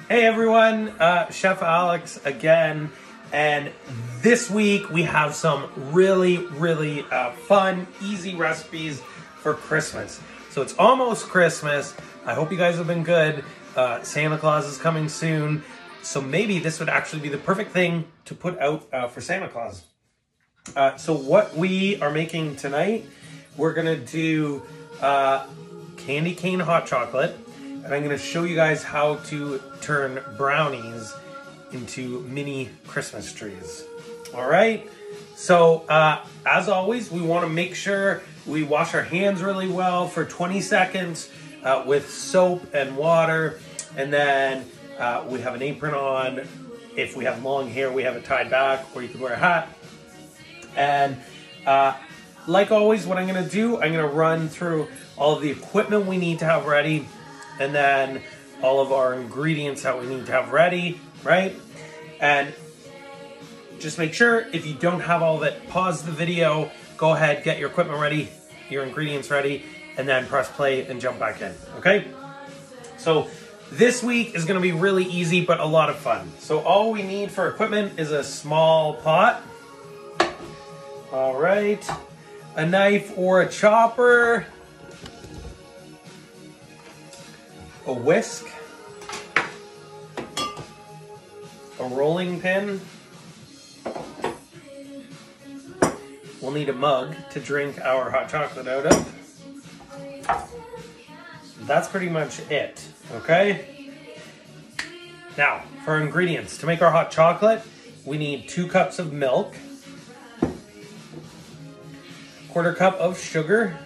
Hey everyone, Chef Alex again, and this week we have some really fun, easy recipes for Christmas. So it's almost Christmas. I hope you guys have been good. Santa Claus is coming soon, so maybe this would actually be the perfect thing to put out for Santa Claus. So what we are making tonight, we're gonna do candy cane hot chocolate. And I'm going to show you guys how to turn brownies into mini Christmas trees. All right. So as always, we want to make sure we wash our hands really well for 20 seconds with soap and water. And then we have an apron on. If we have long hair, we have it tied back, or you can wear a hat. And like always, what I'm going to do, I'm going to run through all of the equipment we need to have ready, and then all of our ingredients that we need to have ready, right? And just make sure, if you don't have all of it, pause the video, go ahead, get your equipment ready, your ingredients ready, and then press play and jump back in, okay? So this week is gonna be really easy, but a lot of fun. So all we need for equipment is a small pot. All right, a knife or a chopper, a whisk, a rolling pin. We'll need a mug to drink our hot chocolate out of. That's pretty much it, okay? Now, for our ingredients, to make our hot chocolate, we need 2 cups of milk, 1/4 cup of sugar,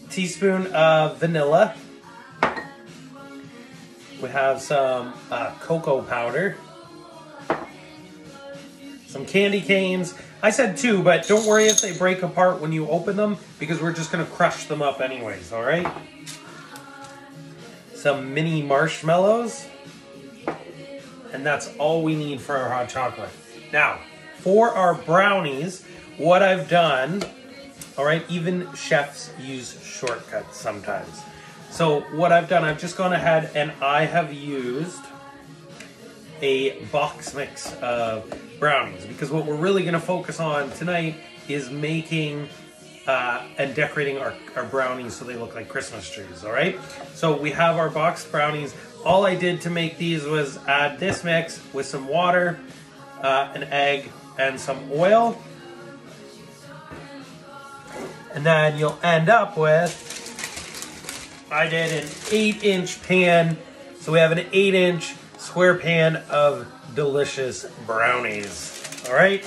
teaspoon of vanilla. We have some cocoa powder, some candy canes. I said 2, but don't worry if they break apart when you open them, because we're just gonna crush them up anyways, all right? Some mini marshmallows, and that's all we need for our hot chocolate. Now, for our brownies, what I've done, all right, even chefs use shortcuts sometimes. So what I've done, I've just gone ahead and I have used a box mix of brownies, because what we're really gonna focus on tonight is making and decorating our brownies so they look like Christmas trees, all right? So we have our boxed brownies. All I did to make these was add this mix with some water, an egg, and some oil. And then you'll end up with, I did an 8-inch pan. So we have an 8-inch square pan of delicious brownies. All right.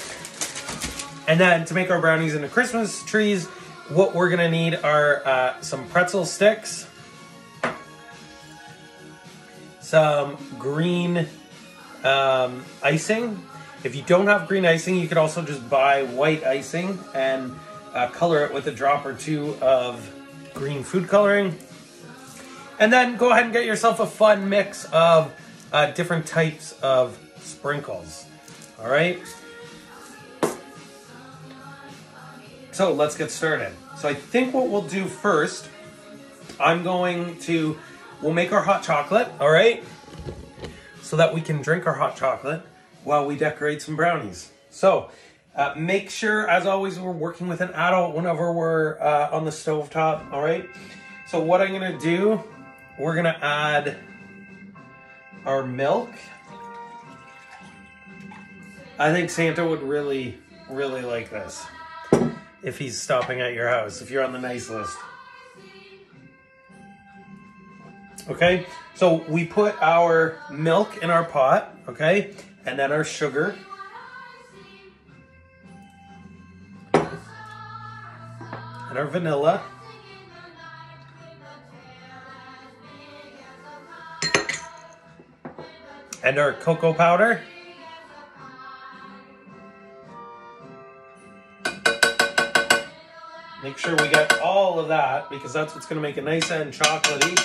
And then to make our brownies into Christmas trees, what we're gonna need are some pretzel sticks, some green icing. If you don't have green icing, you could also just buy white icing and color it with a drop or 2 of green food coloring. And then go ahead and get yourself a fun mix of different types of sprinkles. All right. So let's get started. So I think what we'll do first, we'll make our hot chocolate, all right? So that we can drink our hot chocolate while we decorate some brownies. So make sure, as always, we're working with an adult whenever we're on the stovetop, all right? So what I'm gonna do, we're gonna add our milk. I think Santa would really like this if he's stopping at your house, if you're on the nice list. Okay, so we put our milk in our pot, okay? And then our sugar. And our vanilla. And our cocoa powder. Make sure we get all of that, because that's what's gonna make it nice and chocolatey.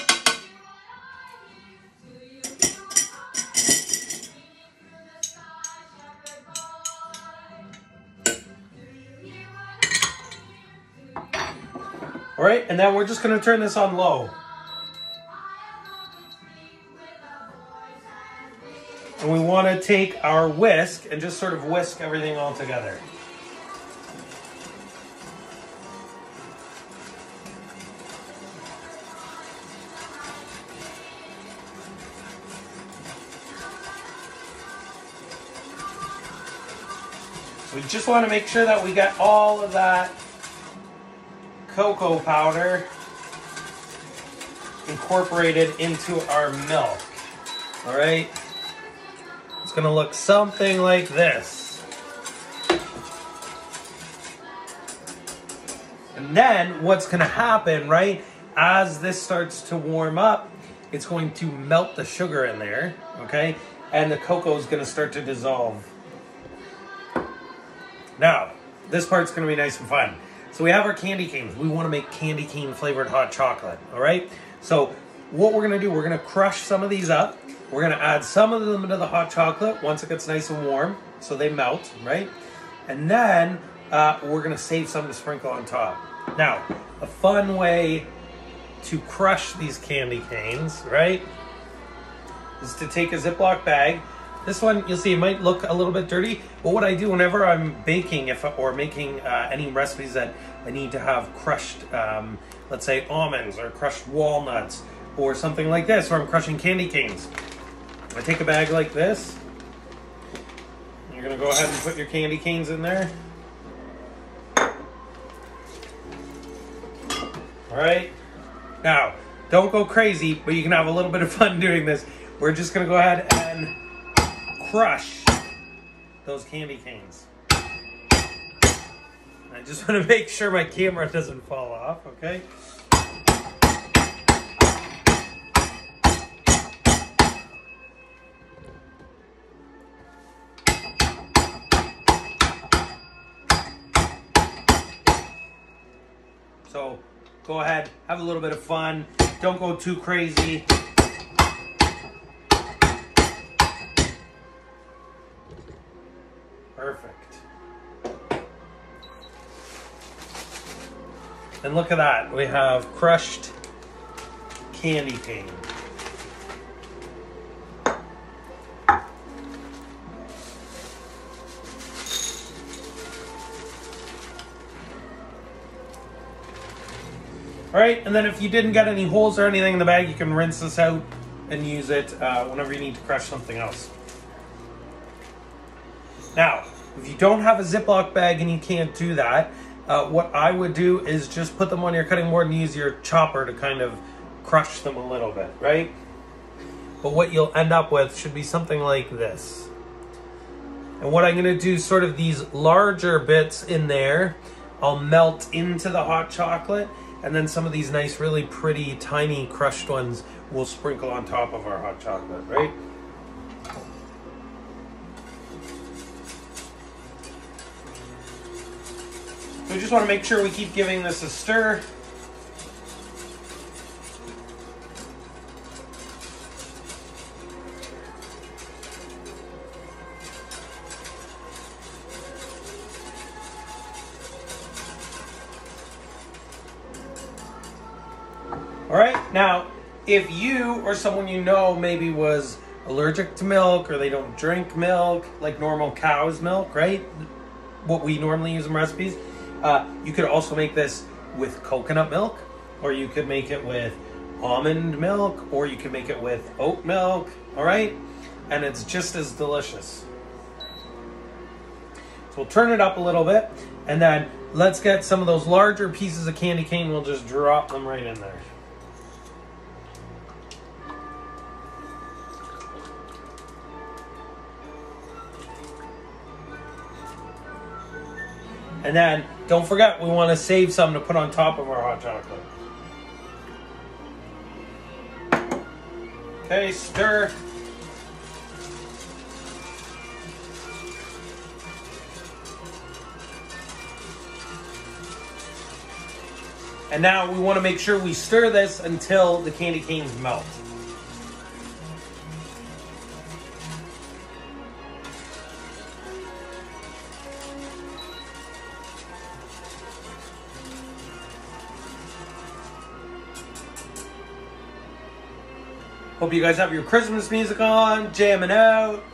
All right, and then we're just gonna turn this on low. And we want to take our whisk and just sort of whisk everything all together. We just want to make sure that we get all of that cocoa powder incorporated into our milk. All right? It's going to look something like this. And then what's going to happen, right, as this starts to warm up, it's going to melt the sugar in there, okay? And the cocoa is going to start to dissolve. Now, this part's going to be nice and fun. So we have our candy canes. We want to make candy cane flavored hot chocolate, all right? So what we're going to do, we're going to crush some of these up. We're going to add some of them into the hot chocolate once it gets nice and warm, so they melt, right? And then we're going to save some to sprinkle on top. Now, a fun way to crush these candy canes, right, is to take a Ziploc bag. This one, you'll see, it might look a little bit dirty, but what I do whenever I'm baking or making any recipes that I need to have crushed, let's say almonds or crushed walnuts or something like this, or I'm crushing candy canes, I take a bag like this. You're gonna go ahead and put your candy canes in there. All right. Now, don't go crazy, but you can have a little bit of fun doing this. We're just gonna go ahead and crush those candy canes. I just want to make sure my camera doesn't fall off, okay? So go ahead, have a little bit of fun. Don't go too crazy. Perfect. And look at that. We have crushed candy cane. All right, and then if you didn't get any holes or anything in the bag, you can rinse this out and use it whenever you need to crush something else. Now, if you don't have a Ziploc bag and you can't do that, what I would do is just put them on your cutting board and use your chopper to kind of crush them a little bit, right? But what you'll end up with should be something like this. And what I'm going to do, sort of these larger bits in there, I'll melt into the hot chocolate, and then some of these nice, really pretty, tiny crushed ones we'll sprinkle on top of our hot chocolate, right? We just want to make sure we keep giving this a stir. All right, now, if you or someone you know maybe was allergic to milk or they don't drink milk, like normal cow's milk, right? What we normally use in recipes. You could also make this with coconut milk, or you could make it with almond milk, or you could make it with oat milk, all right? And it's just as delicious. So we'll turn it up a little bit, and then let's get some of those larger pieces of candy cane. We'll just drop them right in there. And then, don't forget, we want to save some to put on top of our hot chocolate. Okay, stir. And now we want to make sure we stir this until the candy canes melt. Hope you guys have your Christmas music on, jamming out.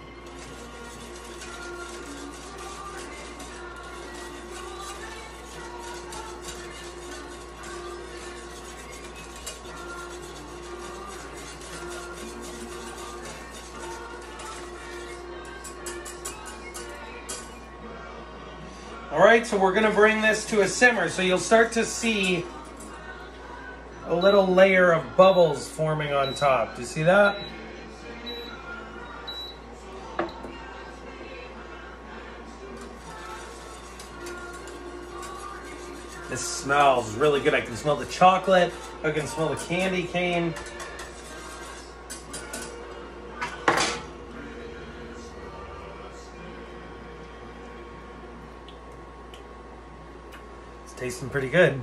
All right, so we're gonna bring this to a simmer. So you'll start to see a little layer of bubbles forming on top. Do you see that? This smells really good. I can smell the chocolate. I can smell the candy cane. It's tasting pretty good.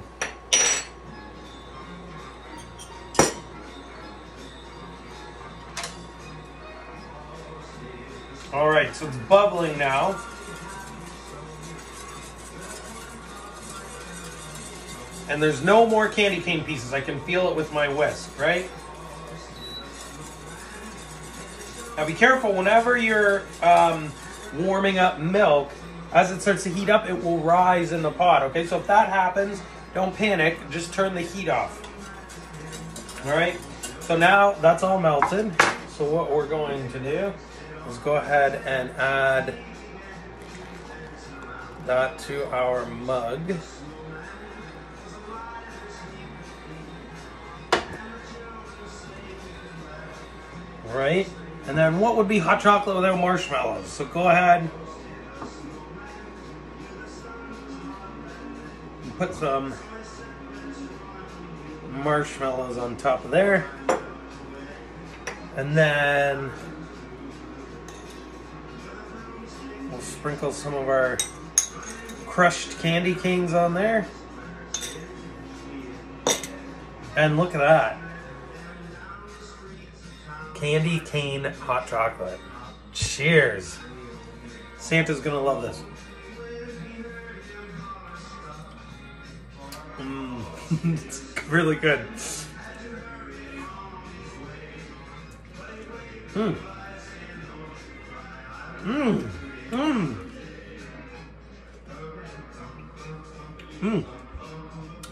All right, so it's bubbling now. And there's no more candy cane pieces. I can feel it with my whisk, right? Now be careful, whenever you're warming up milk, as it starts to heat up, it will rise in the pot, okay? So if that happens, don't panic, just turn the heat off. All right, so now that's all melted. So what we're going to do is go ahead and add that to our mug. Right? And then what would be hot chocolate without marshmallows? So go ahead and put some marshmallows on top of there. And then we'll sprinkle some of our crushed candy canes on there. And look at that. Candy cane hot chocolate. Cheers. Santa's gonna love this. It's really good.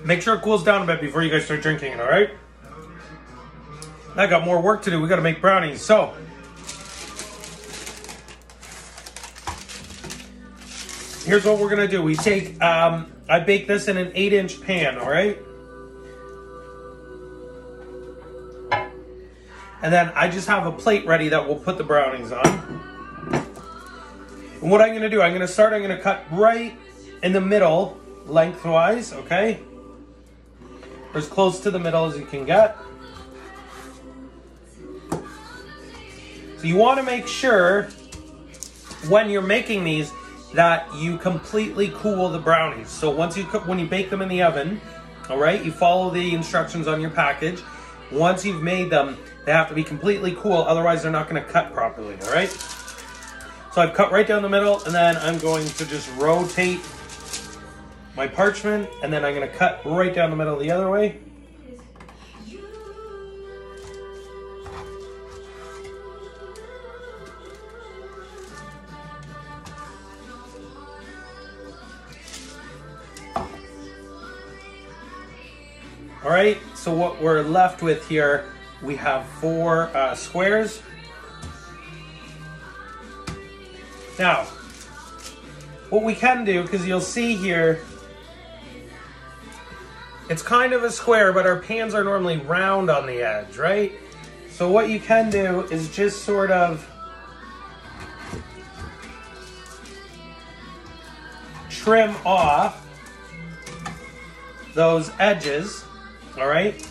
Make sure it cools down a bit before you guys start drinking it, all right? I got more work to do. We got to make brownies. So, here's what we're going to do. We take, I bake this in an 8-inch pan, all right? And then I just have a plate ready that we'll put the brownies on. And what I'm going to do, I'm going to cut right in the middle, lengthwise, okay? Or as close to the middle as you can get. So you want to make sure when you're making these that you completely cool the brownies. So when you bake them in the oven, all right, you follow the instructions on your package. Once you've made them, they have to be completely cool, otherwise they're not going to cut properly, all right? So I've cut right down the middle, and then I'm going to just rotate my parchment, and then I'm going to cut right down the middle the other way. All right, so what we're left with here, we have 4 squares. Now, what we can do, because you'll see here, it's kind of a square, but our pans are normally round on the edge, right? So what you can do is just sort of trim off those edges. All right,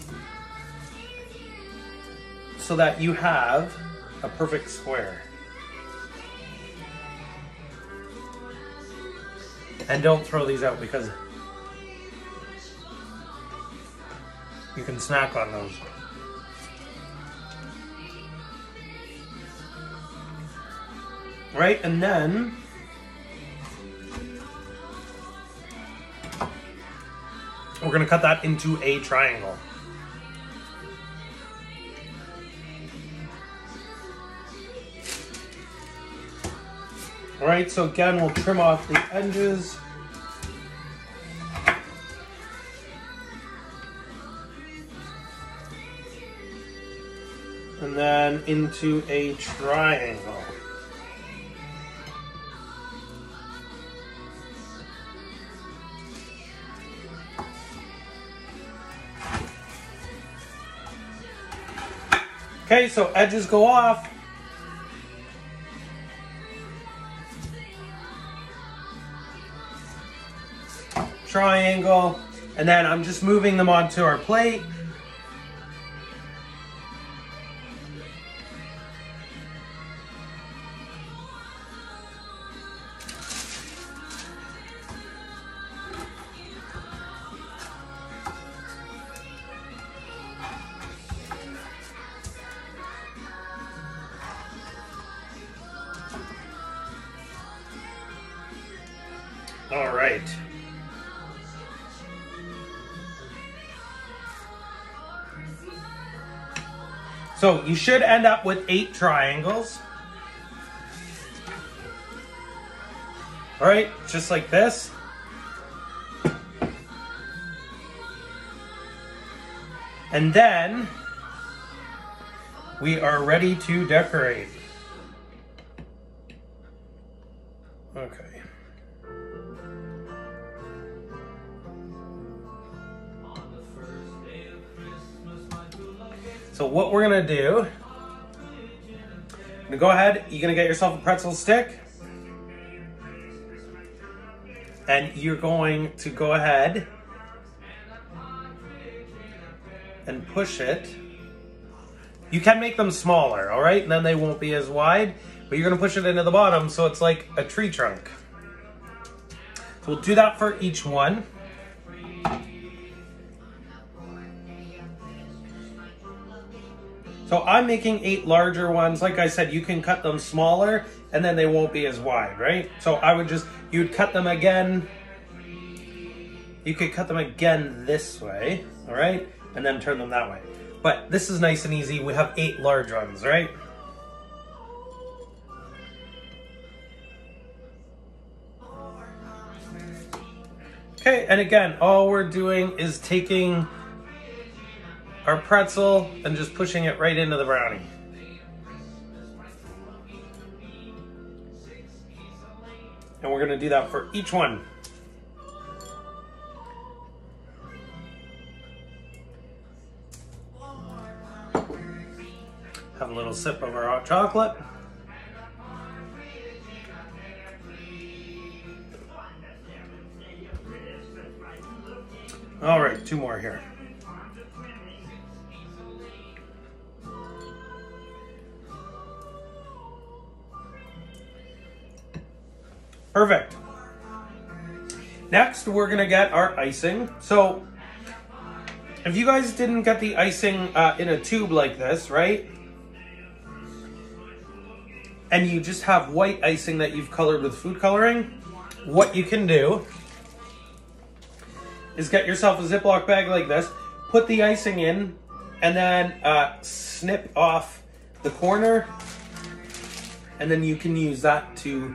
so that you have a perfect square. And don't throw these out because you can snack on those. Right, and then we're going to cut that into a triangle. All right, so again, we'll trim off the edges. And then into a triangle. Okay, so edges go off. Triangle. And then I'm just moving them onto our plate. All right. So you should end up with 8 triangles. All right, just like this. And then we are ready to decorate. Okay. So what we're gonna do, I'm gonna go ahead, you're gonna get yourself a pretzel stick, and you're going to go ahead and push it. You can make them smaller, all right? And then they won't be as wide, but you're gonna push it into the bottom so it's like a tree trunk. So we'll do that for each one. So I'm making 8 larger ones. Like I said, you can cut them smaller and then they won't be as wide, right? So I would just, you'd cut them again. You could cut them again this way, all right? And then turn them that way. But this is nice and easy. We have 8 large ones, right? Okay, and again, all we're doing is taking our pretzel and just pushing it right into the brownie. And we're gonna do that for each one. Have a little sip of our hot chocolate. All right, 2 more here. Perfect. Next, we're gonna get our icing. So, if you guys didn't get the icing in a tube like this, right? And you just have white icing that you've colored with food coloring, what you can do is get yourself a Ziploc bag like this, put the icing in, and then snip off the corner, and then you can use that to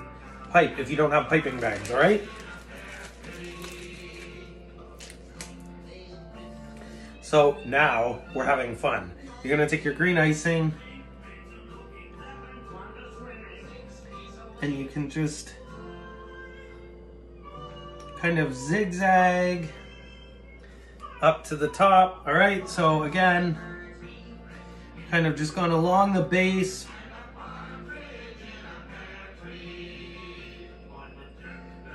pipe if you don't have piping bags, all right? So now we're having fun. You're gonna take your green icing and you can just kind of zigzag up to the top, all right? So again, kind of just going along the base.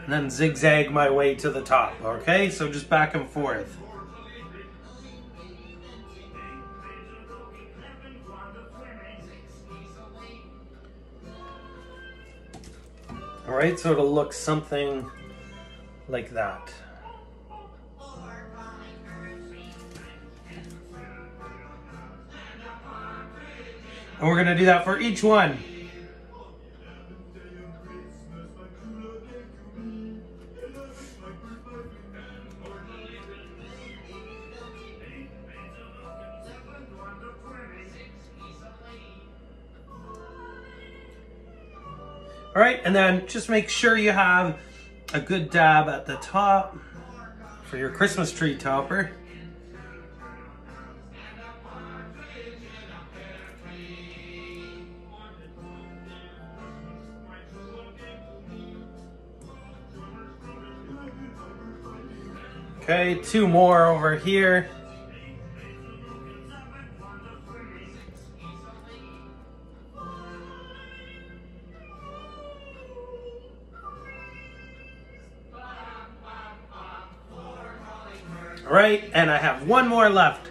And then zigzag my way to the top, okay? So just back and forth. All right, so it'll look something like that. And we're gonna do that for each one. All right, and then just make sure you have a good dab at the top for your Christmas tree topper. Okay, 2 more over here. All right, and I have one more left.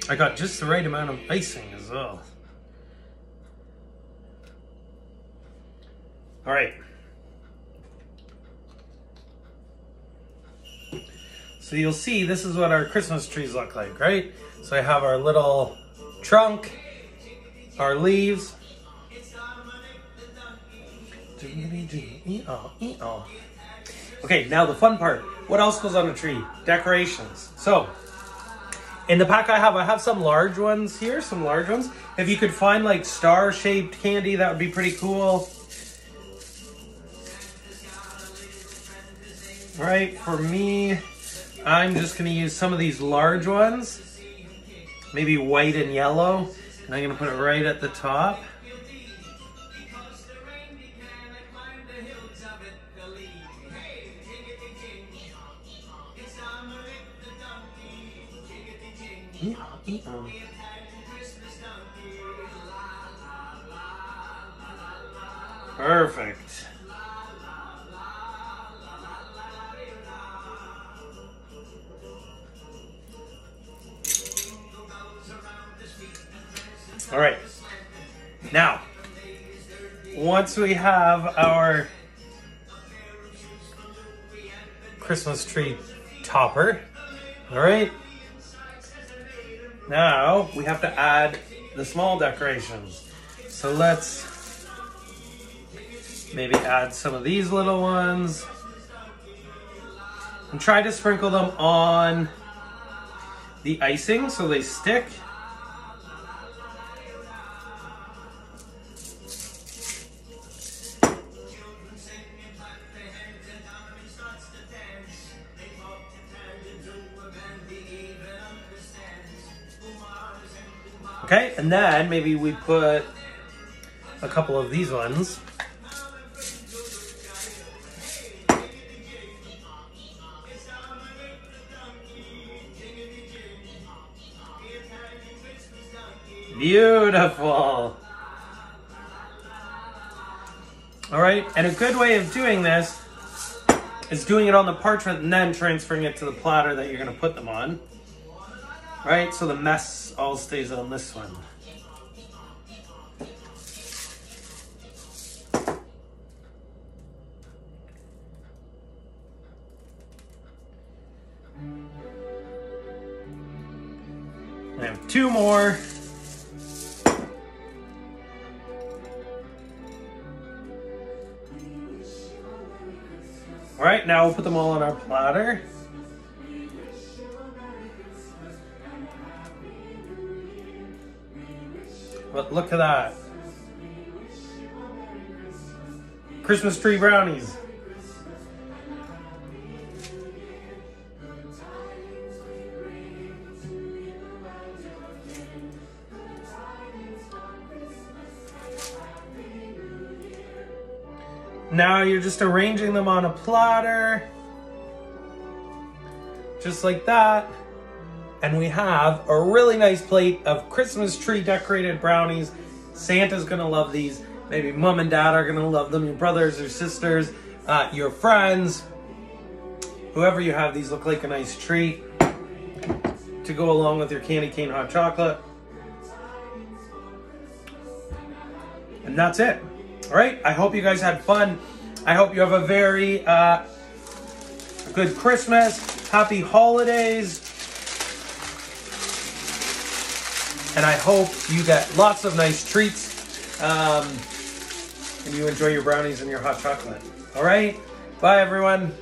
I got just the right amount of icing as well. All right. So you'll see this is what our Christmas trees look like, right? So I have our little trunk, our leaves. Okay, now the fun part. What else goes on a tree? Decorations. So in the pack I have some large ones here, some large ones. If you could find like star-shaped candy, that would be pretty cool. All right, for me, I'm just gonna use some of these large ones, maybe white and yellow, and I'm gonna put it right at the top. Perfect. All right. Now, once we have our Christmas tree topper, all right, now we have to add the small decorations. So let's maybe add some of these little ones and try to sprinkle them on the icing so they stick. Okay, and then maybe we put a couple of these ones. Beautiful. All right, and a good way of doing this is doing it on the parchment and then transferring it to the platter that you're gonna put them on. Right, so the mess all stays on this one. I have two more. All right, now we'll put them all on our platter. But look at that. Christmas tree brownies. Now you're just arranging them on a platter. Just like that. And we have a really nice plate of Christmas tree decorated brownies. Santa's gonna love these. Maybe mom and dad are gonna love them. Your brothers or sisters, your friends, whoever you have, these look like a nice treat to go along with your candy cane hot chocolate. And that's it. All right, I hope you guys had fun. I hope you have a very good Christmas, happy holidays. And I hope you get lots of nice treats and you enjoy your brownies and your hot chocolate. All right, bye everyone.